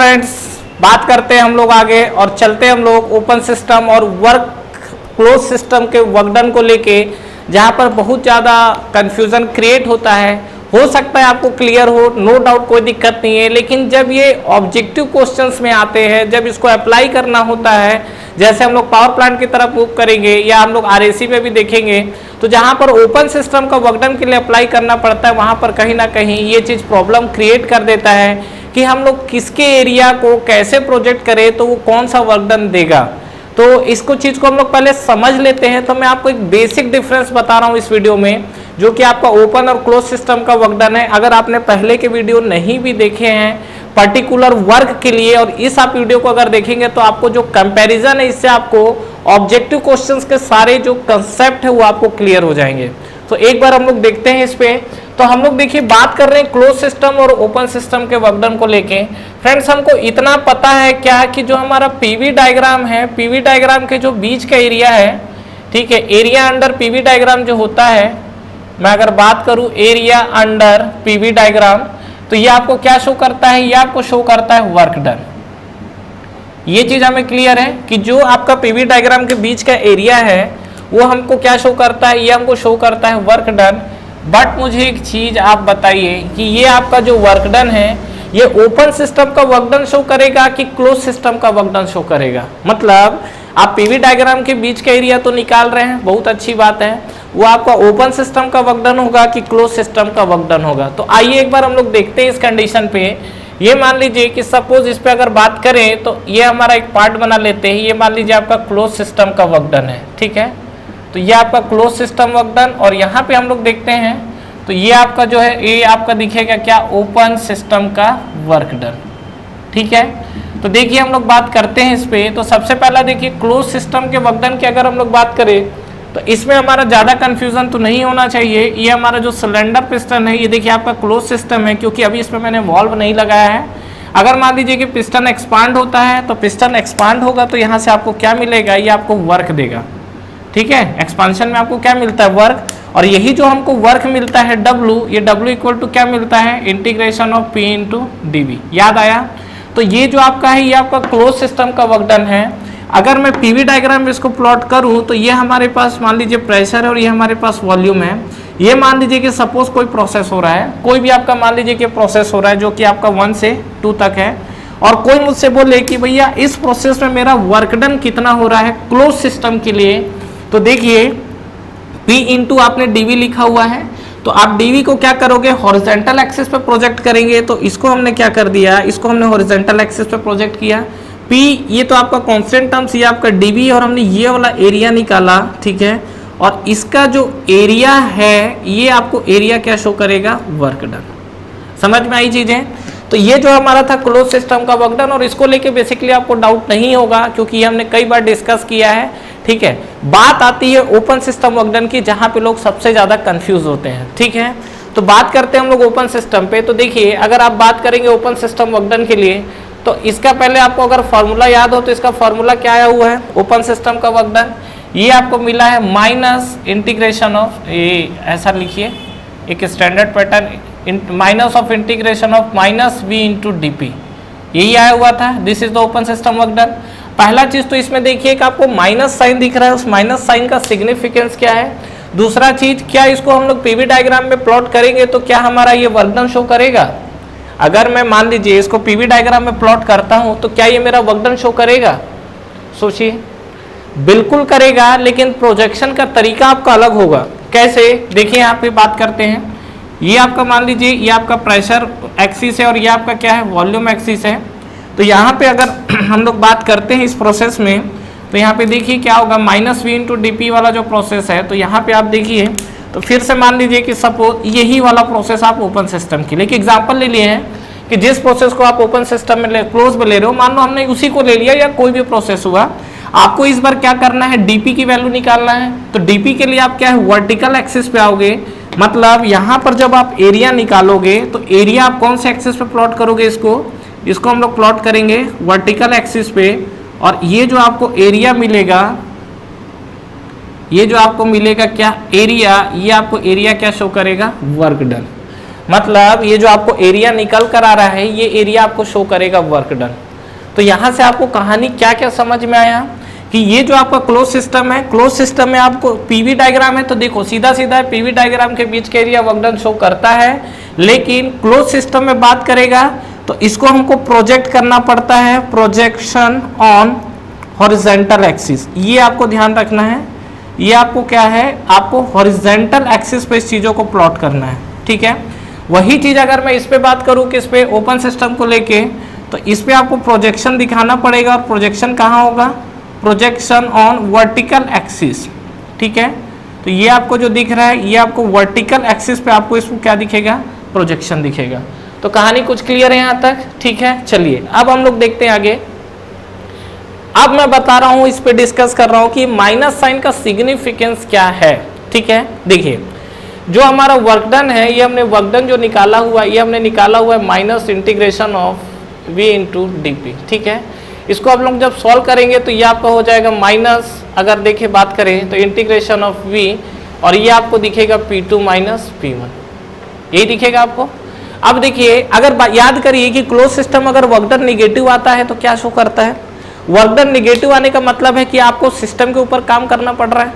Friends, बात करते हैं हम लोग आगे और चलते हैं हम लोग ओपन सिस्टम और वर्क क्लोज सिस्टम के वर्कडन को लेके, जहां पर बहुत ज़्यादा कंफ्यूजन क्रिएट होता है। हो सकता है आपको क्लियर हो, नो डाउट, कोई दिक्कत नहीं है, लेकिन जब ये ऑब्जेक्टिव क्वेश्चंस में आते हैं, जब इसको अप्लाई करना होता है, जैसे हम लोग पावर प्लांट की तरफ मूव करेंगे या हम लोग आरएसी में भी देखेंगे, तो जहां पर ओपन सिस्टम का वर्कडन के लिए अप्लाई करना पड़ता है, वहां पर कहीं ना कहीं ये चीज़ प्रॉब्लम क्रिएट कर देता है कि हम लोग किसके एरिया को कैसे प्रोजेक्ट करें तो वो कौन सा वर्कडन देगा। तो इसको चीज़ को हम लोग पहले समझ लेते हैं। तो मैं आपको एक बेसिक डिफरेंस बता रहा हूँ इस वीडियो में, जो कि आपका ओपन और क्लोज सिस्टम का वर्कडन है। अगर आपने पहले के वीडियो नहीं भी देखे हैं पर्टिकुलर वर्क के लिए, और इस आप वीडियो को अगर देखेंगे तो आपको जो कंपैरिजन है, इससे आपको ऑब्जेक्टिव क्वेश्चंस के सारे जो कंसेप्ट है वो आपको क्लियर हो जाएंगे। तो एक बार हम लोग देखते हैं इस पे। तो हम लोग देखिए बात कर रहे हैं क्लोज सिस्टम और ओपन सिस्टम के वर्कडन को लेके। फ्रेंड्स, हमको इतना पता है क्या कि जो हमारा पीवी डायग्राम है, पीवी डायग्राम के जो बीच का एरिया है, ठीक है, एरिया अंडर पीवी डायग्राम जो होता है, मैं अगर बात करूं एरिया अंडर पीवी डायग्राम, तो ये आपको क्या शो करता है, ये आपको शो करता है वर्क डन। ये चीज हमें क्लियर है कि जो आपका पीवी डायग्राम के बीच का एरिया है वो हमको क्या शो करता है, ये हमको शो करता है वर्क डन। बट मुझे एक चीज आप बताइए कि ये आपका जो वर्क डन है, ये ओपन सिस्टम का वर्कडन शो करेगा कि क्लोज सिस्टम का वर्कडन शो करेगा। मतलब आप पीवी डायग्राम के बीच का एरिया तो निकाल रहे हैं, बहुत अच्छी बात है, वो आपका ओपन सिस्टम का वर्कडन होगा कि क्लोज सिस्टम का वर्कडन होगा। तो आइए एक बार हम लोग देखते हैं इस कंडीशन पे। ये मान लीजिए कि सपोज इस पे अगर बात करें तो ये हमारा एक पार्ट बना लेते हैं। ये मान लीजिए आपका क्लोज सिस्टम का वर्कडन है, ठीक है, तो ये आपका क्लोज सिस्टम वर्कडन। और यहाँ पे हम लोग देखते हैं तो ये आपका जो है, ये आपका दिखेगा क्या, ओपन सिस्टम का वर्कडन, ठीक है। तो देखिए हम लोग बात करते हैं इस पे। तो सबसे पहला देखिए क्लोज सिस्टम के वर्कडन की अगर हम लोग बात करें तो इसमें हमारा ज़्यादा कंफ्यूजन तो नहीं होना चाहिए। ये हमारा जो सिलेंडर पिस्टन है, ये देखिए आपका क्लोज सिस्टम है, क्योंकि अभी इसमें मैंने वॉल्व नहीं लगाया है। अगर मान लीजिए कि पिस्टन एक्सपांड होता है तो पिस्टन एक्सपांड होगा तो यहाँ से आपको क्या मिलेगा, ये आपको वर्क देगा, ठीक है। एक्सपांशन में आपको क्या मिलता है, वर्क। और यही जो हमको वर्क मिलता है W, ये W इक्वल टू क्या मिलता है, integration of P into dV। याद आया। तो ये जो आपका है, ये आपका क्लोज सिस्टम का वर्कडन है। अगर मैं पीवी डायग्राम में इसको प्लॉट करूं तो ये हमारे पास मान लीजिए प्रेशर है और ये हमारे पास वॉल्यूम है। ये मान लीजिए कि सपोज कोई प्रोसेस हो रहा है, कोई भी आपका मान लीजिए कि प्रोसेस हो रहा है जो कि आपका 1 से 2 तक है, और कोई मुझसे बोले कि भैया इस प्रोसेस में मेरा वर्कडन कितना हो रहा है क्लोज सिस्टम के लिए, तो देखिए P इंटू आपने dV लिखा हुआ है, तो आप dV को क्या करोगे, हॉरिजॉन्टल एक्सिस पे प्रोजेक्ट करेंगे। तो इसको हमने क्या कर दिया, इसको हमने हॉरिजॉन्टल एक्सिस पे प्रोजेक्ट किया। P ये तो आपका कांस्टेंट टर्म्स, ये आपका dV, और हमने ये वाला एरिया निकाला, ठीक है। और इसका जो एरिया है, ये आपको एरिया क्या शो करेगा, वर्क डन। समझ में आई चीजें। तो ये जो हमारा था क्लोज सिस्टम का वर्कडन, और इसको लेके बेसिकली आपको डाउट नहीं होगा क्योंकि ये हमने कई बार डिस्कस किया है, ठीक है। बात आती है ओपन सिस्टम वर्कडन की, जहां पे लोग सबसे ज्यादा कंफ्यूज होते हैं, ठीक है। तो बात करते हैं हम लोग ओपन सिस्टम पे। तो देखिए अगर आप बात करेंगे ओपन सिस्टम वर्कडन के लिए, तो इसका पहले आपको अगर फॉर्मूला याद हो तो इसका फॉर्मूला क्या आया हुआ है ओपन सिस्टम का वर्कडन, ये आपको मिला है माइनस इंटीग्रेशन ऑफ, ये ऐसा लिखिए एक standard pattern, minus of integration of minus V into dP, यही आया हुआ था। This is the open system work done. पहला चीज तो इसमें देखिए कि आपको माइनस साइन दिख रहा है, उस माइनस साइन का सिग्निफिकेंस क्या है। दूसरा चीज, क्या इसको हम लोग पीवी डायग्राम में प्लॉट करेंगे तो क्या हमारा ये वर्कडन शो करेगा। अगर मैं मान लीजिए इसको पीवी डायग्राम में प्लॉट करता हूं तो क्या ये मेरा वर्कडन शो करेगा, सोचिए। बिल्कुल करेगा, लेकिन प्रोजेक्शन का तरीका आपका अलग होगा। कैसे, देखिए यहाँ पे बात करते हैं। ये आपका मान लीजिए ये आपका प्रेशर एक्सिस है और ये आपका क्या है, वॉल्यूम एक्सिस है। तो यहाँ पे अगर हम लोग बात करते हैं इस प्रोसेस में, तो यहाँ पे देखिए क्या होगा, माइनस V इंटू dP वाला जो प्रोसेस है, तो यहाँ पे आप देखिए, तो फिर से मान लीजिए कि सपोज यही वाला प्रोसेस आप ओपन सिस्टम के लिए एक एग्जांपल ले लिए हैं कि जिस प्रोसेस को आप ओपन सिस्टम में क्लोज में ले रहे हो, मान लो हमने उसी को ले लिया या कोई भी प्रोसेस हुआ, आपको इस बार क्या करना है, dP की वैल्यू निकालना है। तो dP के लिए आप क्या है, वर्टिकल एक्सिस पे आओगे। मतलब यहाँ पर जब आप एरिया निकालोगे तो एरिया आप कौन से एक्सिस पे प्लॉट करोगे, इसको हम लोग प्लॉट करेंगे वर्टिकल एक्सिस पे। और ये जो आपको एरिया मिलेगा, ये जो आपको मिलेगा क्या, एरिया, ये आपको एरिया क्या शो करेगा, वर्क डन। मतलब ये जो आपको एरिया निकल कर आ रहा है, ये एरिया आपको शो करेगा वर्क डन। तो यहां से आपको कहानी क्या क्या समझ में आया कि ये जो आपका क्लोज सिस्टम है, क्लोज सिस्टम में आपको पीवी डायग्राम है, तो देखो सीधा सीधा पीवी डायग्राम के बीच का एरिया वर्क डन शो करता है। लेकिन क्लोज सिस्टम में बात करेगा तो इसको हमको प्रोजेक्ट करना पड़ता है, प्रोजेक्शन ऑन हॉरिजॉन्टल एक्सिस। ये आपको ध्यान रखना है, ये आपको क्या है, आपको हॉरिजॉन्टल एक्सिस पे इस चीजों को प्लॉट करना है, ठीक है। वही चीज अगर मैं इस पे बात करूं कि इस पे ओपन सिस्टम को लेके, तो इस पे आपको प्रोजेक्शन दिखाना पड़ेगा। और प्रोजेक्शन कहाँ होगा, प्रोजेक्शन ऑन वर्टिकल एक्सिस, ठीक है। तो ये आपको जो दिख रहा है, ये आपको वर्टिकल एक्सिस पे आपको इसको क्या दिखेगा, प्रोजेक्शन दिखेगा। तो कहानी कुछ क्लियर है यहाँ तक, ठीक है। चलिए अब हम लोग देखते हैं आगे। अब मैं बता रहा हूँ, इस पे डिस्कस कर रहा हूँ कि माइनस साइन का सिग्निफिकेंस क्या है, ठीक है। देखिए जो हमारा वर्क डन है, ये हमने वर्क डन जो निकाला हुआ, ये हमने निकाला हुआ है minus integration of v into D P, ठीक है। इसको आप लोग जब सॉल्व करेंगे तो ये आपका हो जाएगा माइनस, अगर देखिए बात करें तो इंटीग्रेशन ऑफ v, और ये आपको दिखेगा P2 माइनस P1, यही दिखेगा आपको। अब देखिए अगर याद करिए कि क्लोज सिस्टम अगर वर्क डन निगेटिव आता है तो क्या शो करता है, वर्क डन निगेटिव आने का मतलब है कि आपको सिस्टम के ऊपर काम करना पड़ रहा है,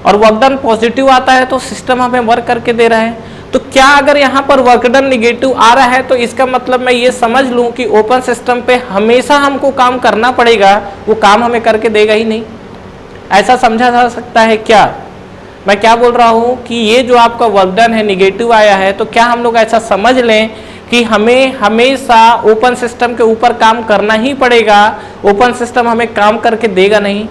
और वर्क डन पॉजिटिव आता है तो सिस्टम हमें वर्क करके दे रहा है। तो क्या अगर यहाँ पर वर्क डन निगेटिव आ रहा है तो इसका मतलब मैं ये समझ लूँ कि ओपन सिस्टम पे हमेशा हमको काम करना पड़ेगा, वो काम हमें करके देगा ही नहीं, ऐसा समझा जा सकता है क्या। मैं क्या बोल रहा हूँ कि ये जो आपका वर्क डन है निगेटिव आया है, तो क्या हम लोग ऐसा समझ लें कि हमें हमेशा ओपन सिस्टम के ऊपर काम करना ही पड़ेगा, ओपन सिस्टम हमें काम करके देगा नहीं।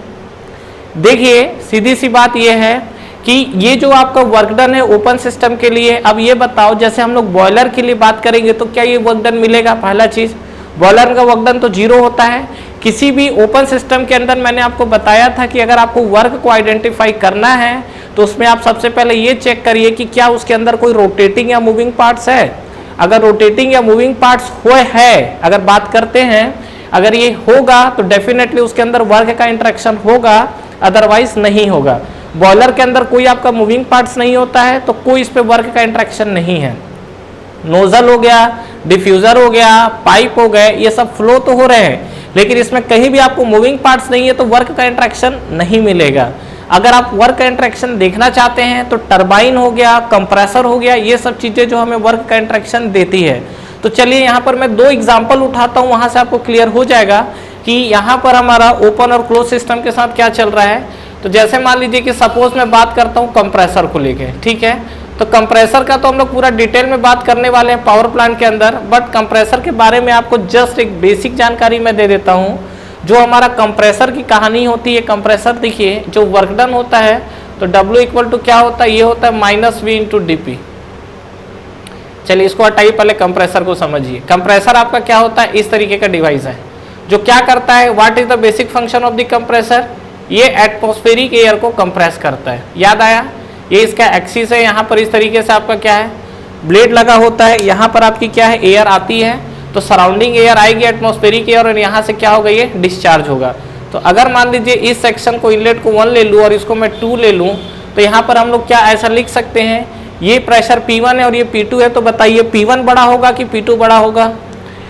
देखिए सीधी सी बात यह है कि ये जो आपका वर्क डन है ओपन सिस्टम के लिए, अब ये बताओ जैसे हम लोग बॉयलर के लिए बात करेंगे तो क्या ये वर्क डन मिलेगा, पहला चीज बॉयलर का वर्क डन तो जीरो होता है। किसी भी ओपन सिस्टम के अंदर मैंने आपको बताया था कि अगर आपको वर्क को आइडेंटिफाई करना है तो उसमें आप सबसे पहले ये चेक करिए कि क्या उसके अंदर कोई रोटेटिंग या मूविंग पार्ट्स है। अगर रोटेटिंग या मूविंग पार्ट्स है, अगर बात करते हैं, अगर ये होगा तो डेफिनेटली उसके अंदर वर्क का इंटरेक्शन होगा, अदरवाइज नहीं होगा। बॉयलर के अंदर कोई आपका मूविंग पार्ट्स नहीं होता है तो कोई इस पे वर्क का इंटरेक्शन नहीं है। नोजल हो गया, डिफ्यूजर हो गया, पाइप हो गए, ये सब फ्लो तो हो रहे हैं, लेकिन इसमें कहीं भी आपको मूविंग पार्ट्स नहीं है तो वर्क का इंटरेक्शन नहीं मिलेगा। अगर आप वर्क का इंटरेक्शन देखना चाहते हैं तो टरबाइन हो गया, कंप्रेसर हो गया, ये सब चीजें जो हमें वर्क का इंटरेक्शन देती है। तो चलिए यहाँ पर मैं दो एग्जाम्पल उठाता हूँ, वहां से आपको क्लियर हो जाएगा कि यहाँ पर हमारा ओपन और क्लोज सिस्टम के साथ क्या चल रहा है। तो जैसे मान लीजिए कि सपोज मैं बात करता हूँ कंप्रेसर को लेके, ठीक है। तो कंप्रेसर का तो हम लोग पूरा डिटेल में बात करने वाले हैं पावर प्लांट के अंदर, बट कंप्रेसर के बारे में आपको जस्ट एक बेसिक जानकारी मैं दे देता हूँ। जो हमारा कंप्रेसर की कहानी होती है, कंप्रेसर देखिए जो वर्क डन होता है तो W इक्वल टू क्या होता है, ये होता है minus V into D P. चलिए इसको हटाइए, पहले कंप्रेसर को समझिए। कंप्रेसर आपका क्या होता है, इस तरीके का डिवाइस है जो क्या करता है, what is the basic function of the compressor, ये एटमॉस्फेरिक एयर को कंप्रेस करता है। याद आया, ये इसका एक्सिस है, यहाँ पर इस तरीके से आपका क्या है, ब्लेड लगा होता है, यहाँ पर आपकी क्या है, एयर आती है, तो सराउंडिंग एयर आएगी एटमॉस्फेरिक एयर, और यहाँ से क्या होगा, ये डिस्चार्ज होगा। तो अगर मान लीजिए इस सेक्शन को, इनलेट को 1 ले लूँ और इसको मैं 2 ले लूँ, तो यहाँ पर हम लोग क्या ऐसा लिख सकते हैं, ये प्रेशर P1 है और ये P2 है, तो बताइए P1 बड़ा होगा कि P2 बड़ा होगा।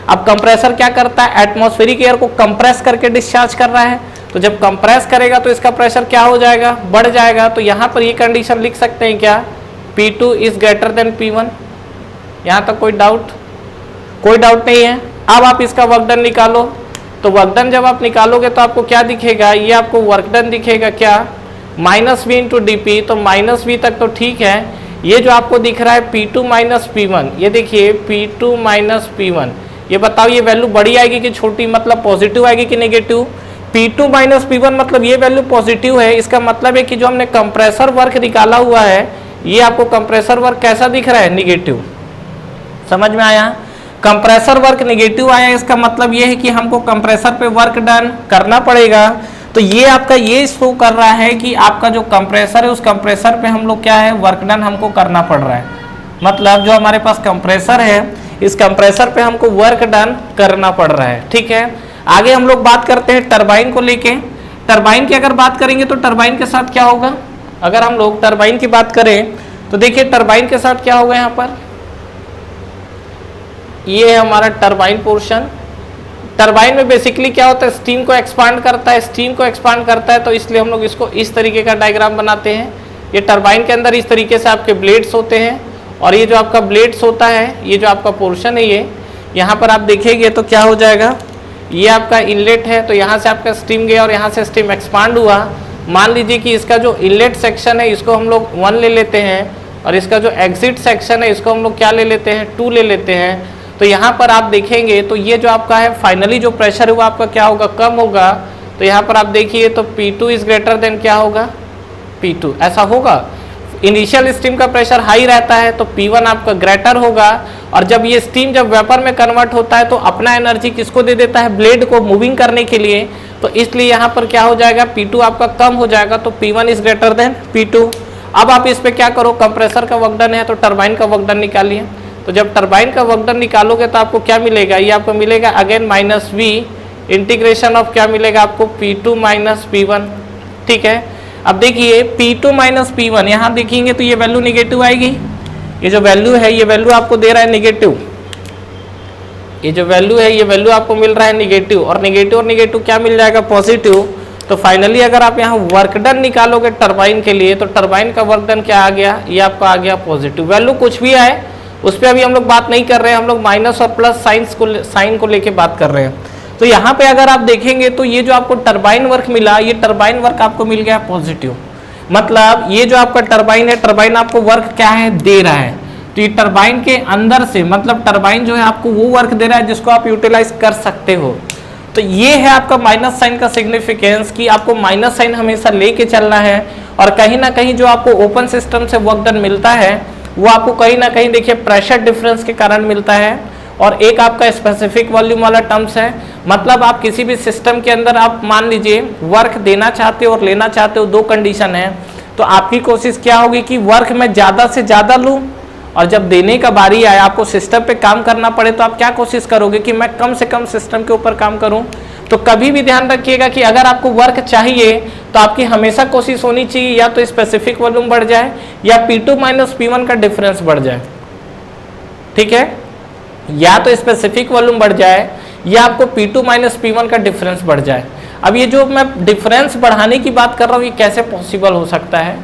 अब कंप्रेसर क्या करता है, एटमॉस्फेरिक एयर को कंप्रेस करके डिस्चार्ज कर रहा है, तो जब कंप्रेस करेगा तो इसका प्रेशर क्या हो जाएगा, बढ़ जाएगा। तो यहाँ पर ये कंडीशन लिख सकते हैं क्या, P2 is greater than P1। यहाँ तक कोई डाउट, कोई डाउट नहीं है। अब आप इसका वर्क डन निकालो, तो वर्क डन जब आप निकालोगे तो आपको क्या दिखेगा, ये आपको वर्क डन दिखेगा क्या, minus V into D P. तो माइनस V तक तो ठीक है, ये जो आपको दिख रहा है P2 माइनस P1, ये देखिए P2 माइनस P1, ये बताओ ये वैल्यू बड़ी आएगी कि छोटी, मतलब पॉजिटिव आएगी कि नेगेटिव। P2 माइनस P1 मतलब ये वैल्यू पॉजिटिव है, इसका मतलब है कि जो हमने कंप्रेसर वर्क निकाला हुआ है, ये आपको कंप्रेसर वर्क कैसा दिख रहा है, निगेटिव। समझ में आया, कंप्रेसर वर्क निगेटिव आया, इसका मतलब ये है कि हमको कंप्रेसर पे वर्क डन करना पड़ेगा। तो ये आपका ये शो कर रहा है कि आपका जो कंप्रेसर है उस कंप्रेसर पे हम लोग क्या है, वर्क डन हमको करना पड़ रहा है। मतलब जो हमारे पास कंप्रेसर है, इस कंप्रेसर पे हमको वर्क डन करना पड़ रहा है, ठीक है। आगे हम लोग बात करते हैं टरबाइन को लेके। टरबाइन की अगर बात करेंगे तो टरबाइन के साथ क्या होगा, अगर हम लोग टरबाइन की बात करें तो देखिए टरबाइन के साथ क्या होगा, यहाँ पर ये है हमारा टरबाइन पोर्शन। टरबाइन में बेसिकली क्या होता है, स्टीम को एक्सपांड करता है, स्टीम को एक्सपांड करता है, तो इसलिए हम लोग इसको इस तरीके का डायग्राम बनाते हैं। ये टरबाइन के अंदर इस तरीके से आपके ब्लेड्स होते हैं, और ये जो आपका ब्लेड्स होता है, ये जो आपका पोर्शन है, ये यहाँ पर आप देखेंगे तो क्या हो जाएगा, ये आपका इनलेट है, तो यहाँ से आपका स्टीम गया और यहाँ से स्टीम एक्सपांड हुआ। मान लीजिए कि इसका जो इनलेट सेक्शन है इसको हम लोग 1 ले लेते हैं, और इसका जो एग्जिट सेक्शन है इसको हम लोग क्या ले लेते हैं, 2 ले लेते हैं। तो यहाँ पर आप देखेंगे तो ये जो आपका है फाइनली जो प्रेशर है वो आपका क्या होगा, कम होगा। तो यहाँ पर आप देखिए तो P2 इज ग्रेटर देन क्या होगा, P2, ऐसा होगा। इनिशियल स्टीम का प्रेशर हाई रहता है तो P1 आपका ग्रेटर होगा, और जब ये स्टीम जब वेपर में कन्वर्ट होता है तो अपना एनर्जी किसको दे देता है, ब्लेड को मूविंग करने के लिए, तो इसलिए यहाँ पर क्या हो जाएगा, P2 आपका कम हो जाएगा, तो P1 is greater than P2। अब आप इस पे क्या करो, कंप्रेसर का वर्क डन है तो टरबाइन का वर्क डन निकालिए। तो जब टरबाइन का वर्क डन निकालोगे तो आपको क्या मिलेगा, ये आपको मिलेगा अगेन -V इंटीग्रेशन ऑफ क्या मिलेगा आपको, P2 - P1। ठीक है, अब देखिए P2 - P1 यहाँ देखेंगे तो ये वैल्यू निगेटिव आएगी। ये जो वैल्यू है ये वैल्यू आपको दे रहा है निगेटिव, ये जो वैल्यू है ये वैल्यू आपको मिल रहा है निगेटिव, और निगेटिव क्या मिल जाएगा, पॉजिटिव। तो फाइनली अगर आप यहाँ वर्क डन निकालोगे टरबाइन के लिए तो टरबाइन का वर्क डन क्या आ गया, ये आपका आ गया पॉजिटिव। वैल्यू कुछ भी आए उस पर अभी हम लोग बात नहीं कर रहे हैं, हम लोग माइनस और प्लस साइन को लेके बात कर रहे हैं। तो यहाँ पे अगर आप देखेंगे तो ये जो आपको टरबाइन वर्क मिला, ये टरबाइन वर्क आपको मिल गया पॉजिटिव। मतलब ये जो आपका टरबाइन है, टरबाइन आपको वर्क क्या है, दे रहा है। तो ये टरबाइन के अंदर से, मतलब टरबाइन जो है आपको वो वर्क दे रहा है जिसको आप यूटिलाइज कर सकते हो। तो ये है आपका माइनस साइन का सिग्निफिकेंस, कि आपको माइनस साइन हमेशा लेके चलना है, और कहीं ना कहीं जो आपको ओपन सिस्टम से वर्क डन मिलता है वो आपको कहीं ना कहीं देखिए प्रेशर डिफरेंस के कारण मिलता है, और एक आपका स्पेसिफिक वॉल्यूम वाला टर्म्स है। मतलब आप किसी भी सिस्टम के अंदर आप मान लीजिए वर्क देना चाहते हो और लेना चाहते हो, 2 कंडीशन है। तो आपकी कोशिश क्या होगी कि वर्क मैं ज़्यादा से ज़्यादा लूँ, और जब देने का बारी आए आपको सिस्टम पे काम करना पड़े तो आप क्या कोशिश करोगे कि मैं कम से कम सिस्टम के ऊपर काम करूं। तो कभी भी ध्यान रखिएगा कि अगर आपको वर्क चाहिए तो आपकी हमेशा कोशिश होनी चाहिए या तो स्पेसिफिक वॉल्यूम बढ़ जाए या P2 - P1 का डिफरेंस बढ़ जाए। ठीक है, या तो स्पेसिफिक वॉल्यूम बढ़ जाए या आपको P2 - P1 का डिफरेंस बढ़ जाए। अब ये जो मैं डिफरेंस बढ़ाने की बात कर रहा हूँ ये कैसे पॉसिबल हो सकता है,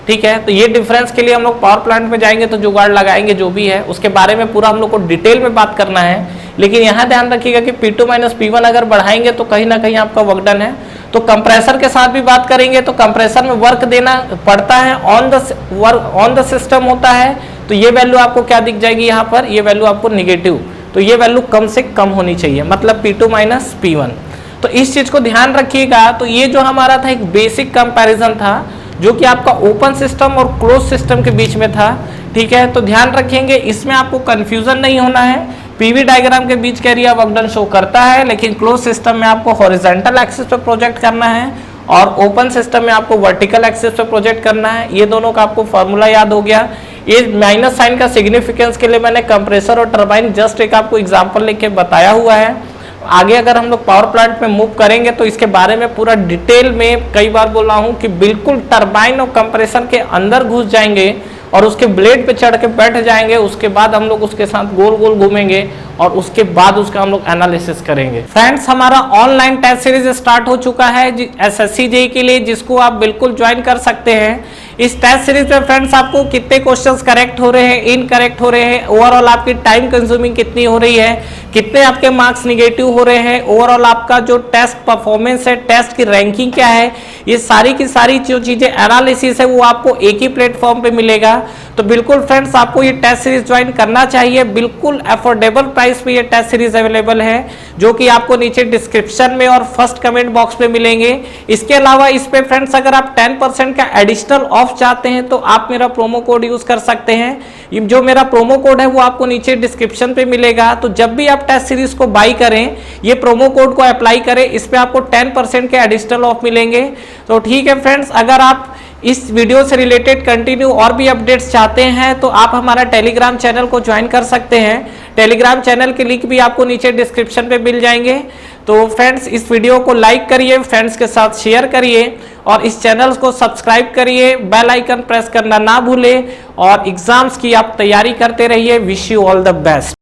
ठीक है। तो ये डिफरेंस के लिए हम लोग पावर प्लांट में जाएंगे तो जुगाड़ लगाएंगे, जो भी है उसके बारे में पूरा हम लोग को डिटेल में बात करना है। लेकिन यहाँ ध्यान रखिएगा कि P2 - P1 अगर बढ़ाएंगे तो कहीं ना कहीं आपका वर्क डन है। तो कंप्रेसर के साथ भी बात करेंगे तो कंप्रेसर में वर्क देना पड़ता है, ऑन द सिस्टम होता है। तो ये वैल्यू आपको क्या दिख जाएगी यहाँ पर, ये वैल्यू आपको निगेटिव, तो ये वैल्यू कम से कम होनी चाहिए, मतलब P2 - P1। तो इस चीज को ध्यान रखिएगा। तो ये जो हमारा था एक बेसिक कंपैरिजन था जो कि आपका ओपन सिस्टम और क्लोज सिस्टम के बीच में था, ठीक है। तो ध्यान रखेंगे, इसमें आपको कंफ्यूजन नहीं होना है। पीवी डायग्राम के बीच का एरिया वर्क डन शो करता है, लेकिन क्लोज सिस्टम में आपको हॉरिजॉन्टल एक्सिस पे प्रोजेक्ट करना है और ओपन सिस्टम में आपको वर्टिकल एक्सिस पे प्रोजेक्ट करना है। ये दोनों का आपको फॉर्मूला याद हो गया। ये माइनस साइन का सिग्निफिकेंस के लिए मैंने कंप्रेसर और टरबाइन जस्ट एक आपको एग्जाम्पल लेके बताया हुआ है। आगे अगर हम लोग पावर प्लांट में मूव करेंगे तो इसके बारे में पूरा डिटेल में, कई बार बोल रहा हूँ कि बिल्कुल टरबाइन और कंप्रेसर के अंदर घुस जाएंगे और उसके ब्लेड पे चढ़ के बैठ जाएंगे। उसके बाद हम लोग उसके साथ गोल गोल घूमेंगे और उसके बाद उसका हम लोग एनालिसिस करेंगे। फ्रेंड्स, हमारा ऑनलाइन टेस्ट सीरीज स्टार्ट हो चुका है SSC JEE के लिए, जिसको आप बिल्कुल ज्वाइन कर सकते हैं। इस टेस्ट सीरीज में फ्रेंड्स आपको कितने क्वेश्चंस करेक्ट हो रहे हैं, इनकरेक्ट हो रहे हैं, ओवरऑल आपकी टाइम कंज्यूमिंग कितनी हो रही है, कितने आपके मार्क्स निगेटिव हो रहे हैं, ओवरऑल आपका जो टेस्ट परफॉर्मेंस है, टेस्ट की रैंकिंग क्या है, ये सारी की सारी जो चीजें एनालिसिस है वो आपको एक ही प्लेटफॉर्म पे मिलेगा। तो बिल्कुल फ्रेंड्स, आपको ये टेस्ट सीरीज ज्वाइन करना चाहिए। बिल्कुल अफोर्डेबल प्राइस पे ये टेस्ट सीरीज अवेलेबल है, जो कि आपको नीचे डिस्क्रिप्शन में और फर्स्ट कमेंट बॉक्स में मिलेंगे। इसके अलावा इस पे फ्रेंड्स अगर आप 10% का एडिशनल ऑफ चाहते हैं तो आप मेरा प्रोमो कोड यूज कर सकते हैं। जो मेरा प्रोमो कोड है वो आपको नीचे डिस्क्रिप्शन पे मिलेगा। तो जब भी आप टेस्ट सीरीज को बाई करें, ये प्रोमो कोड को अप्लाई करें, इस पे आपको 10% के एडिशनल ऑफ मिलेंगे। तो ठीक है फ्रेंड्स, अगर आप इस वीडियो से रिलेटेड कंटिन्यू और भी अपडेट्स चाहते हैं तो आप हमारा टेलीग्राम चैनल को ज्वाइन कर सकते हैं। टेलीग्राम चैनल के लिंक भी आपको नीचे डिस्क्रिप्शन पे मिल जाएंगे। तो फ्रेंड्स, इस वीडियो को लाइक करिए, फ्रेंड्स के साथ शेयर करिए और इस चैनल को सब्सक्राइब करिए, बेल आइकन प्रेस करना ना भूलें और एग्जाम्स की आप तैयारी करते रहिए। Wish you all the best.